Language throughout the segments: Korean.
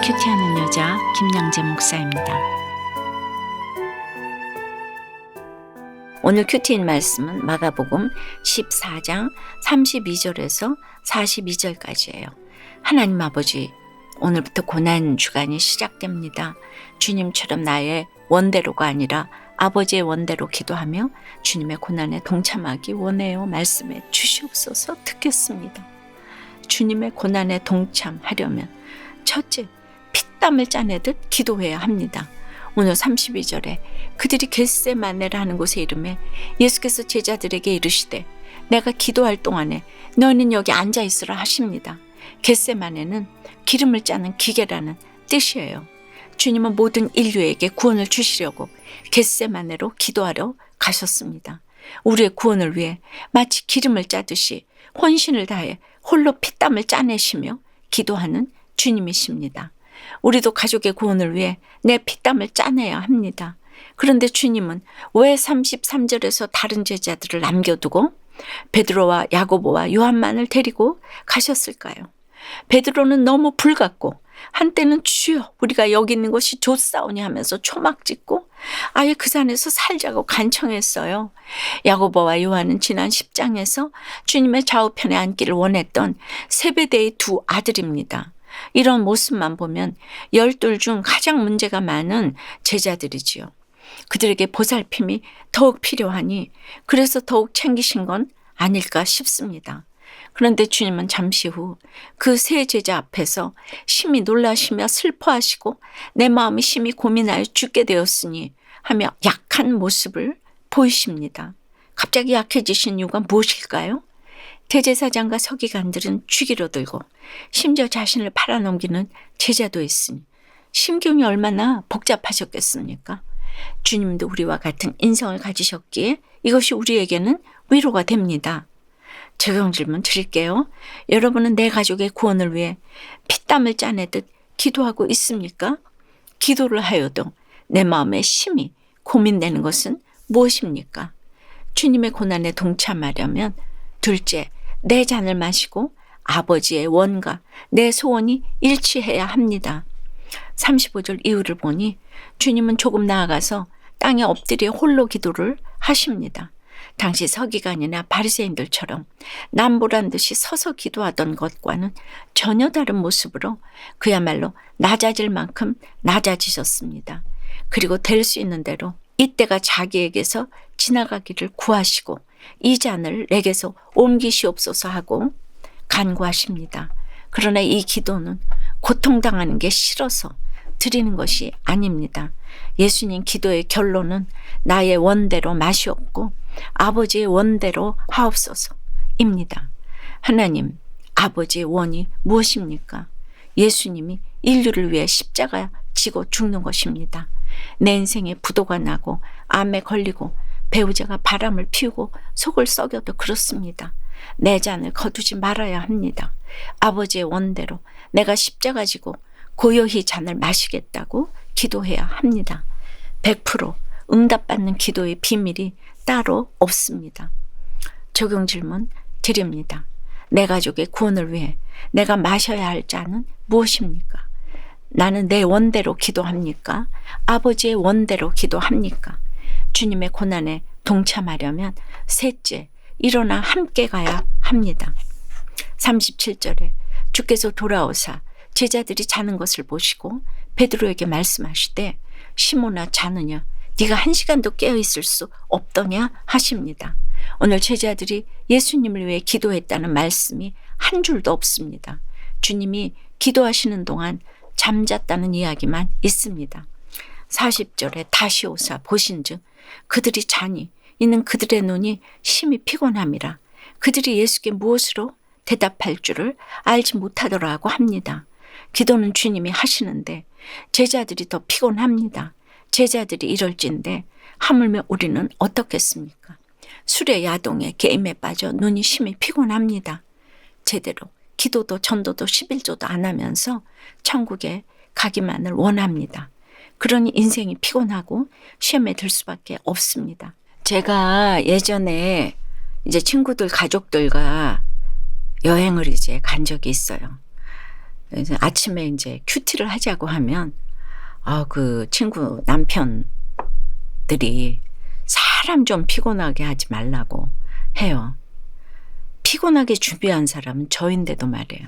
큐티하는 여자 김양재 목사입니다. 오늘 큐티인 말씀은 마가복음 14장 32절에서 42절까지예요. 하나님 아버지, 오늘부터 고난 주간이 시작됩니다. 주님처럼 나의 원대로가 아니라 아버지의 원대로 기도하며 주님의 고난에 동참하기 원해요. 말씀해 주시옵소서. 듣겠습니다. 주님의 고난에 동참하려면 첫째, 피땀을 짜내듯 기도해야 합니다. 오늘 32절에 그들이 겟세마네라는 곳에 이르매 예수께서 제자들에게 이르시되 내가 기도할 동안에 너희는 여기 앉아 있으라 하십니다. 겟세마네는 기름을 짜는 기계라는 뜻이에요. 주님은 모든 인류에게 구원을 주시려고 겟세마네로 기도하러 가셨습니다. 우리의 구원을 위해 마치 기름을 짜듯이 혼신을 다해 홀로 피땀을 짜내시며 기도하는 주님이십니다. 우리도 가족의 구원을 위해 내 피땀을 짜내야 합니다. 그런데 주님은 왜 33절에서 다른 제자들을 남겨두고 베드로와 야고보와 요한만을 데리고 가셨을까요? 베드로는 너무 불같고 한때는 주여 우리가 여기 있는 것이 좋사오니 하면서 초막 짓고 아예 그 산에서 살자고 간청했어요. 야고보와 요한은 지난 10장에서 주님의 좌우편에 앉기를 원했던 세베대의 두 아들입니다. 이런 모습만 보면 12 중 가장 문제가 많은 제자들이지요. 그들에게 보살핌이 더욱 필요하니 그래서 더욱 챙기신 건 아닐까 싶습니다. 그런데 주님은 잠시 후 그 세 제자 앞에서 심히 놀라시며 슬퍼하시고 내 마음이 심히 고민하여 죽게 되었으니 하며 약한 모습을 보이십니다. 갑자기 약해지신 이유가 무엇일까요? 대제사장과 서기관들은 죽이려 들고 심지어 자신을 팔아넘기는 제자도 있으니 심경이 얼마나 복잡하셨겠습니까? 주님도 우리와 같은 인성을 가지셨기에 이것이 우리에게는 위로가 됩니다. 적용 질문 드릴게요. 여러분은 내 가족의 구원을 위해 피땀을 짜내듯 기도하고 있습니까? 기도를 하여도 내 마음에 심히 고민되는 것은 무엇입니까? 주님의 고난에 동참하려면 둘째, 내 잔을 마시고 아버지의 원과 내 소원이 일치해야 합니다. 35절 이후를 보니 주님은 조금 나아가서 땅에 엎드려 홀로 기도를 하십니다. 당시 서기관이나 바리새인들처럼 남보란 듯이 서서 기도하던 것과는 전혀 다른 모습으로 그야말로 낮아질 만큼 낮아지셨습니다. 그리고 될 수 있는 대로 이때가 자기에게서 지나가기를 구하시고 이 잔을 내게서 옮기시옵소서 하고 간구하십니다. 그러나 이 기도는 고통당하는 게 싫어서 드리는 것이 아닙니다. 예수님 기도의 결론은 나의 원대로 마시옵고 아버지의 원대로 하옵소서입니다. 하나님, 아버지의 원이 무엇입니까? 예수님이 인류를 위해 십자가 지고 죽는 것입니다. 내 인생에 부도가 나고 암에 걸리고 배우자가 바람을 피우고 속을 썩여도 그렇습니다. 내 잔을 거두지 말아야 합니다. 아버지의 원대로 내가 십자가 지고 고요히 잔을 마시겠다고 기도해야 합니다. 100% 응답받는 기도의 비밀이 따로 없습니다. 적용 질문 드립니다. 내 가족의 구원을 위해 내가 마셔야 할 잔은 무엇입니까? 나는 내 원대로 기도합니까? 아버지의 원대로 기도합니까? 주님의 고난에 동참하려면 셋째, 일어나 함께 가야 합니다. 37절에 주께서 돌아오사 제자들이 자는 것을 보시고 베드로에게 말씀하시되 시몬아 자느냐 네가 1시간도 깨어있을 수 없더냐 하십니다. 오늘 제자들이 예수님을 위해 기도했다는 말씀이 한 줄도 없습니다. 주님이 기도하시는 동안 잠잤다는 이야기만 있습니다. 40절에 다시 오사 보신즉 그들이 자니 이는 그들의 눈이 심히 피곤함이라 그들이 예수께 무엇으로 대답할 줄을 알지 못하더라고 합니다. 기도는 주님이 하시는데 제자들이 더 피곤합니다. 제자들이 이럴진데 하물며 우리는 어떻겠습니까? 술에 야동에 게임에 빠져 눈이 심히 피곤합니다. 제대로 기도도 전도도 11조도 안 하면서 천국에 가기만을 원합니다. 그러니 인생이 피곤하고 시험에 들 수밖에 없습니다. 제가 예전에 이제 친구들 가족들과 여행을 이제 간 적이 있어요. 그래서 아침에 이제 큐티를 하자고 하면 그 친구 남편들이 사람 좀 피곤하게 하지 말라고 해요. 피곤하게 준비한 사람은 저인데도 말이에요.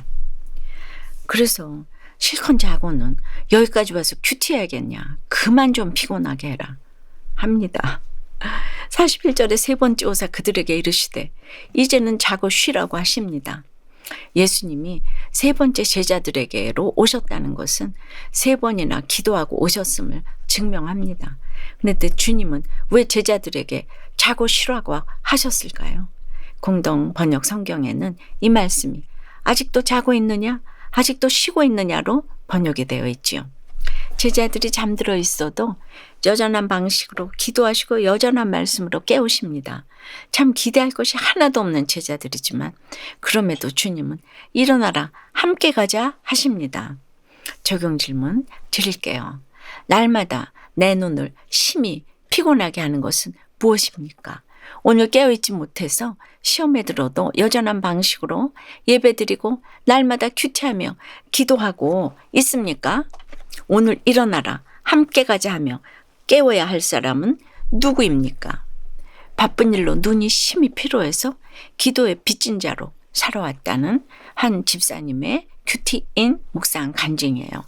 그래서 실컷 자고는 여기까지 와서 큐티 해야겠냐. 그만 좀 피곤하게 해라 합니다. 41절에 세 번째 오사 그들에게 이르시되 이제는 자고 쉬라고 하십니다. 예수님이 세 번째 제자들에게로 오셨다는 것은 세 번이나 기도하고 오셨음을 증명합니다. 그런데 주님은 왜 제자들에게 자고 쉬라고 하셨을까요? 공동 번역 성경에는 이 말씀이 아직도 자고 있느냐? 아직도 쉬고 있느냐로 번역이 되어 있지요. 제자들이 잠들어 있어도 여전한 방식으로 기도하시고 여전한 말씀으로 깨우십니다. 참 기대할 것이 하나도 없는 제자들이지만 그럼에도 주님은 일어나라 함께 가자 하십니다. 적용 질문 드릴게요. 날마다 내 눈을 심히 피곤하게 하는 것은 무엇입니까? 오늘 깨어있지 못해서 시험에 들어도 여전한 방식으로 예배드리고 날마다 큐티하며 기도하고 있습니까? 오늘 일어나라 함께 가자 하며 깨워야 할 사람은 누구입니까? 바쁜 일로 눈이 심히 피로해서 기도에 빚진 자로 살아왔다는 한 집사님의 큐티인 묵상 간증이에요.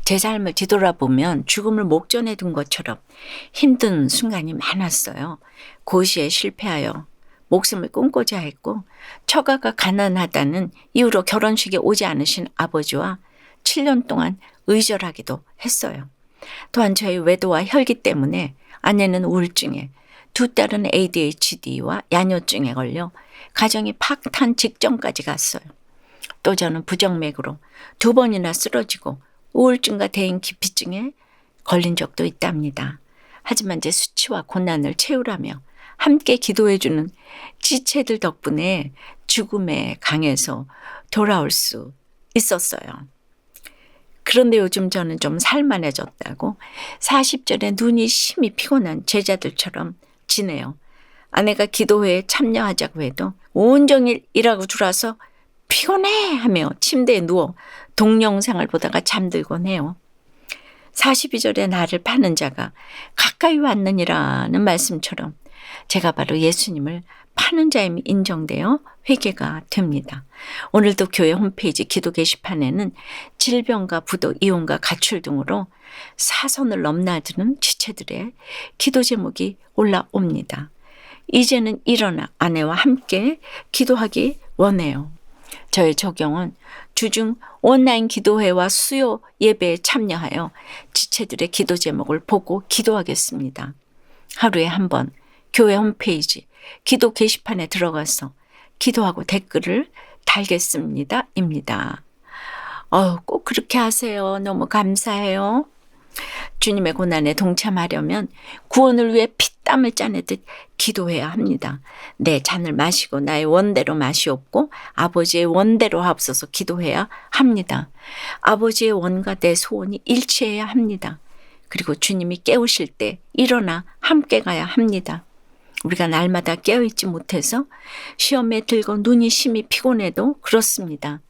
제 삶을 뒤돌아보면 죽음을 목전에 둔 것처럼 힘든 순간이 많았어요. 고시에 실패하여 목숨을 끊고자 했고 처가가 가난하다는 이유로 결혼식에 오지 않으신 아버지와 7년 동안 의절하기도 했어요. 또한 저희 외도와 혈기 때문에 아내는 우울증에, 두 딸은 ADHD와 야뇨증에 걸려 가정이 파탄 직전까지 갔어요. 또 저는 부정맥으로 2번이나 쓰러지고 우울증과 대인기피증에 걸린 적도 있답니다. 하지만 제 수치와 고난을 채우라며 함께 기도해주는 지체들 덕분에 죽음의 강에서 돌아올 수 있었어요. 그런데 요즘 저는 좀 살만해졌다고 40절에 눈이 심히 피곤한 제자들처럼 지내요. 아내가 기도회에 참여하자고 해도 온종일 일하고 들어와서 피곤해 하며 침대에 누워 동영상을 보다가 잠들곤 해요. 42절에 나를 파는 자가 가까이 왔느니라는 말씀처럼 제가 바로 예수님을 파는 자임이 인정되어 회개가 됩니다. 오늘도 교회 홈페이지 기도 게시판에는 질병과 부도, 이혼과 가출 등으로 사선을 넘나드는 지체들의 기도 제목이 올라옵니다. 이제는 일어나 아내와 함께 기도하기 원해요. 저의 적용은 주중 온라인 기도회와 수요 예배에 참여하여 지체들의 기도 제목을 보고 기도하겠습니다. 하루에 한 번 교회 홈페이지 기도 게시판에 들어가서 기도하고 댓글을 달겠습니다. 입니다. 꼭 그렇게 하세요. 너무 감사해요. 주님의 고난에 동참하려면 구원을 위해 피땀을 짜내듯 기도해야 합니다. 내 잔을 마시고 나의 원대로 마시옵고 아버지의 원대로 하옵소서 기도해야 합니다. 아버지의 원과 내 소원이 일치해야 합니다. 그리고 주님이 깨우실 때 일어나 함께 가야 합니다. 우리가 날마다 깨어있지 못해서 시험에 들고 눈이 심히 피곤해도 그렇습니다.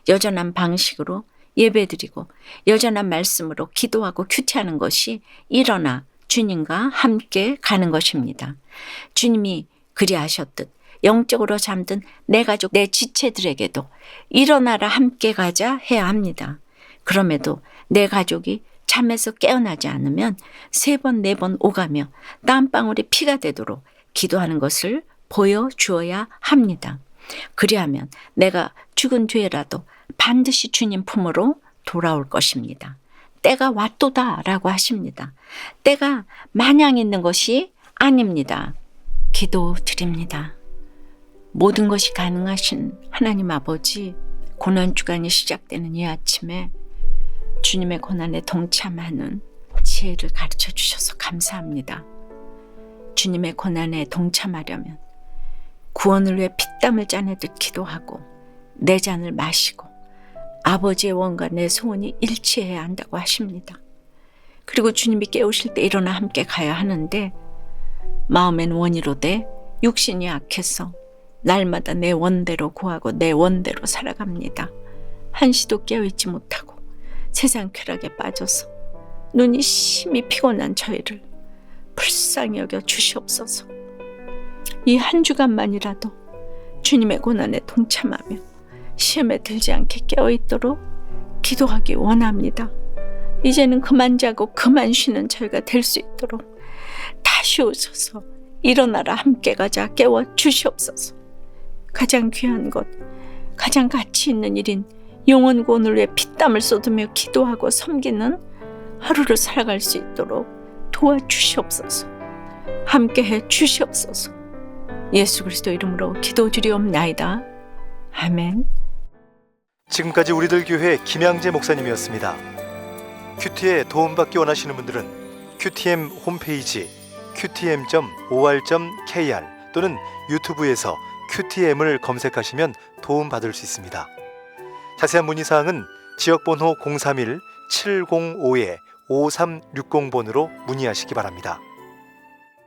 여전한 방식으로 예배드리고 여전한 말씀으로 기도하고 큐티하는 것이 일어나 주님과 함께 가는 것입니다. 주님이 그리하셨듯 영적으로 잠든 내 가족, 내 지체들에게도 일어나라 함께 가자 해야 합니다. 그럼에도 내 가족이 잠에서 깨어나지 않으면 3번, 4번 오가며 땀방울이 피가 되도록 기도하는 것을 보여주어야 합니다. 그리하면 내가 죽은 뒤에라도 반드시 주님 품으로 돌아올 것입니다. 때가 왔도다라고 하십니다. 때가 마냥 있는 것이 아닙니다. 기도드립니다. 모든 것이 가능하신 하나님 아버지, 고난주간이 시작되는 이 아침에 주님의 고난에 동참하는 지혜를 가르쳐 주셔서 감사합니다. 주님의 고난에 동참하려면 구원을 위해 피땀을 짜내듯 기도하고 내 잔을 마시고 아버지의 원과 내 소원이 일치해야 한다고 하십니다. 그리고 주님이 깨우실 때 일어나 함께 가야 하는데 마음엔 원이로되 육신이 약해서 날마다 내 원대로 구하고 내 원대로 살아갑니다. 한시도 깨어있지 못하고 세상 쾌락에 빠져서 눈이 심히 피곤한 저희를 불쌍히 여겨 주시옵소서. 이 한 주간만이라도 주님의 고난에 동참하며 시험에 들지 않게 깨어있도록 기도하기 원합니다. 이제는 그만 자고 그만 쉬는 저희가 될 수 있도록 다시 오셔서 일어나라 함께 가자 깨워 주시옵소서. 가장 귀한 것, 가장 가치 있는 일인 영혼 구원을 위해 피땀을 쏟으며 기도하고 섬기는 하루를 살아갈 수 있도록 도와주시옵소서. 함께해 주시옵소서. 예수 그리스도 이름으로 기도드리옵나이다. 아멘. 지금까지 우리들 교회 김양재 목사님이었습니다. 큐티에 도움받기 원하시는 분들은 QTM 홈페이지 qtm.or.kr 또는 유튜브에서 QTM을 검색하시면 도움받을 수 있습니다. 자세한 문의사항은 지역번호 031-705-5360번으로 문의하시기 바랍니다.